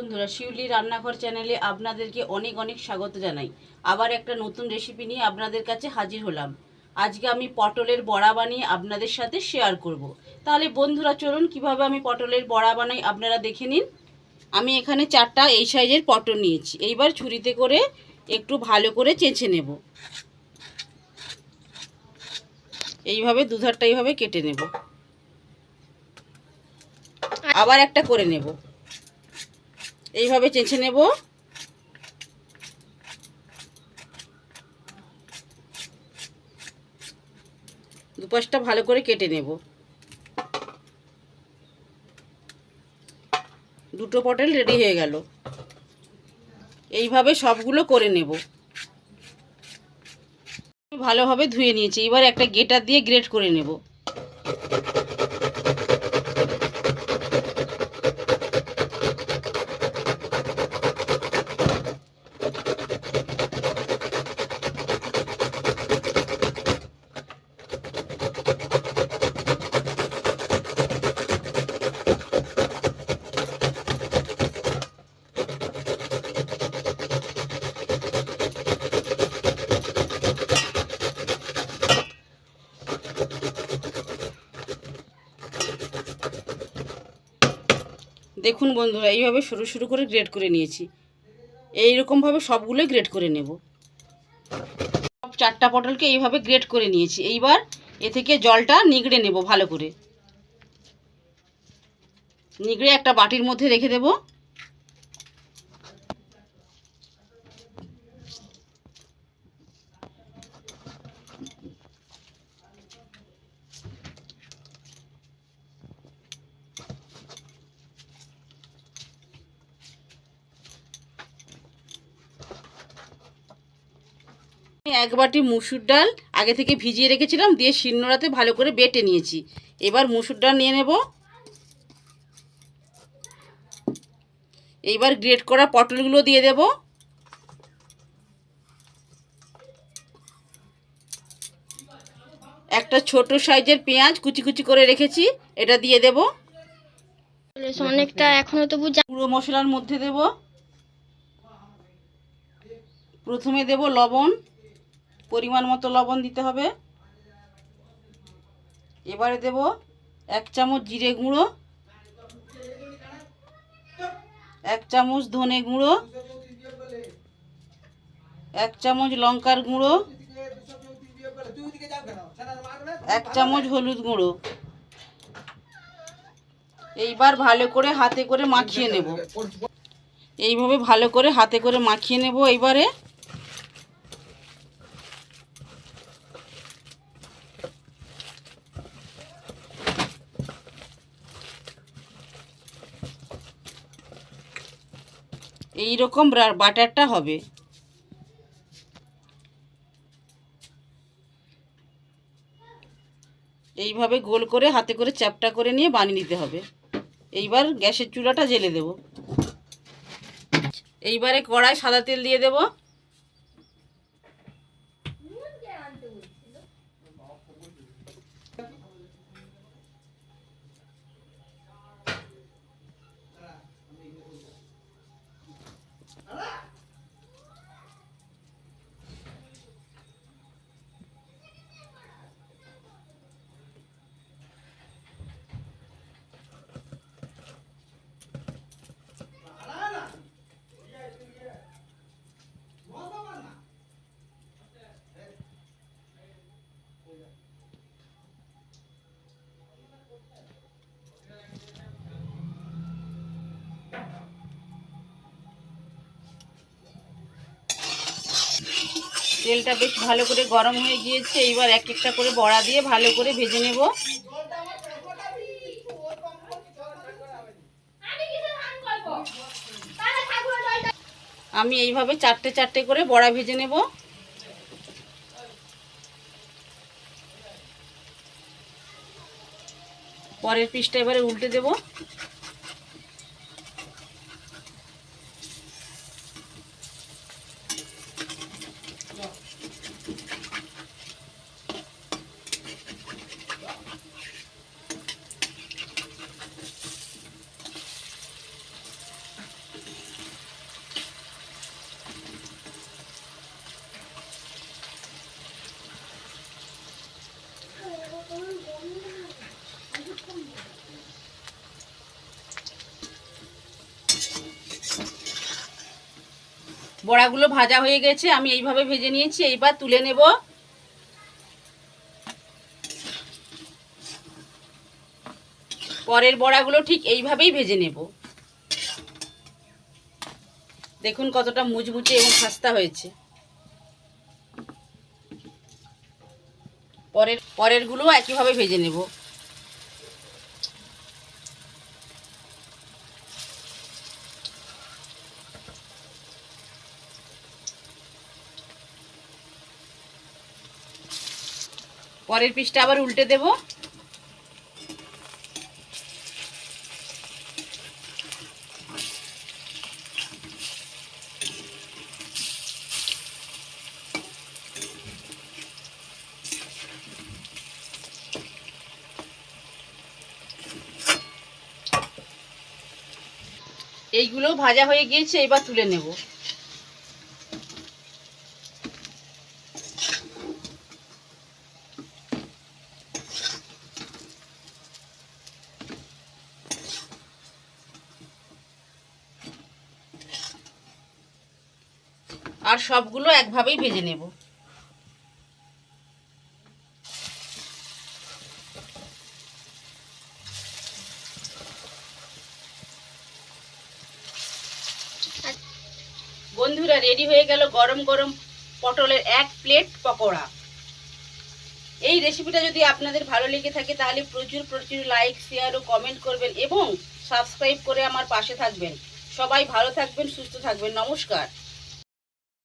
বন্ধুরা, শিউলি রান্নাঘর চ্যানেলে আপনাদেরকে অনেক অনেক স্বাগত জানাই। আবার একটা নতুন রেসিপি নিয়ে আপনাদের কাছে হাজির হলাম। আজকে আমি পটলের বড়া বানিয়ে আপনাদের সাথে শেয়ার করব। তাহলে বন্ধুরা চলুন কিভাবে আমি পটলের বড়া বানাই আপনারা দেখে নিন। আমি এখানে 4টা এই সাইজের পটল নিয়েছি। এইবার ছুরিতে করে একটু ভালো করে চেঁচে নেব। এইভাবে দুধারটা এইভাবে কেটে নেব। আবার একটা করে নেব, এইভাবে চেঁচে নেব। দুপাশটা ভালো করে কেটে নেব। দুটো পটল রেডি হয়ে গেল। এইভাবে সবগুলো করে নেব। ভালোভাবে ধুয়ে নিয়েছি। এবার একটা গ্রেটার দিয়ে গ্রেট করে নেব। দেখুন বন্ধুরা, এইভাবে সরু সরু করে গ্রেট করে নিয়েছি। এইরকমভাবে সবগুলো গ্রেট করে নেব। সব 4টা পটলকে এইভাবে গ্রেট করে নিয়েছি। এইবার এ থেকে জলটা নিগড়ে নেব ভালো করে। নিগড়ে একটা বাটির মধ্যে রেখে দেব। আমি 1 বাটি মুসুর ডাল আগে থেকে ভিজিয়ে রেখেছিলাম, দিয়ে শিলনোড়াতে ভালো করে বেটে নিয়েছি। এবার মুসুর ডাল নিয়ে নেব। এইবার গ্রেট করা পটলগুলো দিয়ে দেব। একটা ছোট সাইজের পেঁয়াজ কুচি কুচি করে রেখেছি, এটা দিয়ে দেব। অনেকটা এখনো তো পুরো মশলার মধ্যে দেব। প্রথমে দেব লবণ, পরিমাণ মতো লবণ দিতে হবে। এবারে দেব 1 চামচ জিরে গুঁড়ো, 1 চামচ ধনে গুঁড়ো, 1 চামচ লঙ্কার গুঁড়ো, 1 চামচ হলুদ গুঁড়ো। এইবার ভালো করে হাতে করে মাখিয়ে নেব। এইভাবে ভালো করে হাতে করে মাখিয়ে নেব। এইবারে এই রকম বাটারটা হবে। এইভাবে গোল করে হাতে করে চ্যাপটা করে নিয়ে বানিয়ে নিতে হবে। এইবার গ্যাসের চুলাটা জ্বেলে দেব। এইবারে কড়ায় সাদা তেল দিয়ে দেব। তেলটা বেশ ভালো করে গরম হয়ে গিয়েছে। এইবার এক একটা করে বড়া দিয়ে ভালো করে ভেজে নেব। আমি এইভাবে 4টে 4টে করে বড়া ভেজে নেব। পরের পিসটা এবারে উল্টে দেব। বড়াগুলো ভাজা হয়ে গেছে, আমি এইভাবে ভেজে নিয়েছি। এইবার তুলে নেব। পরের বড়াগুলো ঠিক এইভাবেই ভেজে নেব। দেখুন কতটা মুচমুচে এবং খাস্তা হয়েছে। পরেরগুলো একইভাবে ভেজে নেব। পরের পিসটা আবার উল্টে দেব। এইগুলো ভাজা হয়ে গিয়েছে, এবার তুলে নেব। আর সবগুলো একভাবেই ভেজে নেব। বন্ধুরা, রেডি হয়ে গেল গরম গরম পটলের 1 প্লেট পকোড়া। এই রেসিপিটা যদি আপনাদের ভালো লেগে থাকে তাহলে প্রচুর প্রচুর লাইক, শেয়ার ও কমেন্ট করবেন এবং সাবস্ক্রাইব করে আমার পাশে থাকবেন। সবাই ভালো থাকবেন, সুস্থ থাকবেন। নমস্কার।